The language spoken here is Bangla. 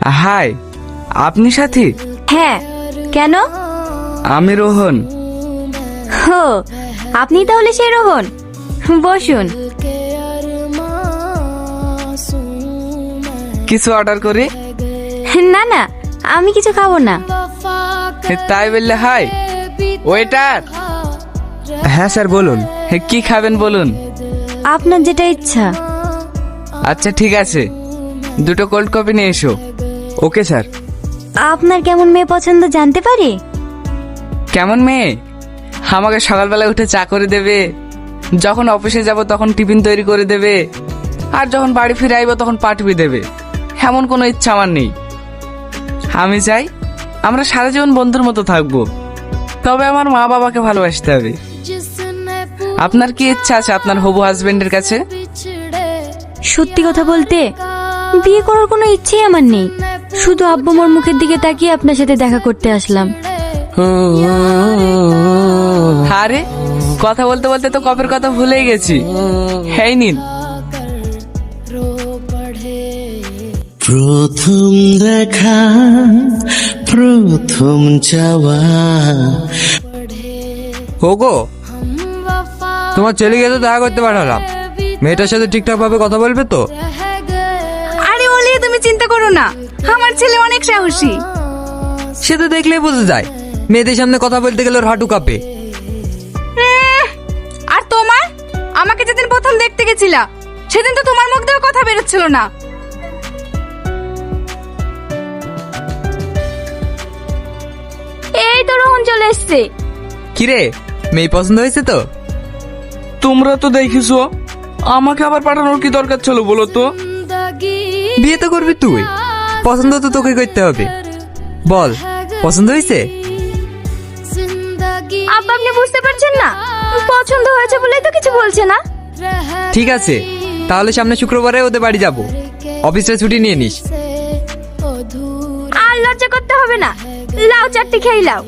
হাই, আপনি সাথী? হ্যাঁ, কেন? আমি রোহন। হো, আপনি তাহলে সেই রোহন। বসুন। কিছু অর্ডার করি? না না, আমি কিছু খাবো না। তাই বললে হাই ওয়েটার। হ্যাঁ স্যার বলুন। কি খাবেন বলুন? আপনার যেটা ইচ্ছা। আচ্ছা ঠিক আছে, দুটো কোল্ড কফি নিয়ে এসো। Okay sir. আপনার কেমন মেয়ে পছন্দ জানতে পারি? কেমন মেয়ে? আমাকে সকালবেলা উঠে চা করে দেবে, যখন অফিসে যাব তখন টিফিন তৈরি করে দেবে, আর যখন বাড়ি ফিরে আইব তখন পাঠিয়ে দেবে। এমন কোনো ইচ্ছা আমার নেই। আমি চাই আমরা সারা জীবন বন্ধুর মতো থাকবো, তবে আমার মা বাবাকে ভালোবাসতে হবে। আপনার কি ইচ্ছা আছে আপনার হবু হাজবেন্ডের কাছে? সত্যি কথা বলতে বিয়ে করার কোনো ইচ্ছেই আমার নেই। শুধু আব্বু মোর মুখের দিকে তাকিয়ে আপনার সাথে দেখা করতে আসলাম। আরে কথা বলতে বলতে তো কপের কথা ভুলেই গেছি। এই নিন। প্রথম দেখা, প্রথম চাওয়া। ওগো, তোমার ছেলেকে তো দেখা করতে পাঠালাম। মেয়েটার সাথে ঠিকঠাক ভাবে কথা বলবে তো? আরে ওলি, তুমি চিন্তা করো না, আমার ছেলে অনেক সাহসী। সে তো দেখলেই বোঝা যায়, মেয়েদের সামনে কথা বলতে গেলে ওর হাঁটু কাঁপে। আর তোমার, আমাকে যেদিন প্রথম দেখতে গেছিলা সেদিন তো তোমার মুখ দিয়ে কথা বেরোচ্ছিল না। এই তো রোহন চলে এসছে। কিরে, মেয়ে পছন্দ হয়েছে তো? তোমরা তো দেখিছো, আমাকে আবার পাঠানোর কি দরকার ছিল বলো তো? বিয়ে তো করবি তুই, পছন্দ তো তোকে করতে হবে। বল, পছন্দ হয়েছে? আব্বা, আপনি বুঝতে পারছেন না? পছন্দ হয়েছে বলেই তো কিছু বলছে না। ঠিক আছে, তাহলে সামনে শুক্রবারে ওদের বাড়ি যাব। অফিসে ছুটি নিয়ে নিস। আর লজ্জা করতে হবে না, লাও চারটি খেয়ে লাও।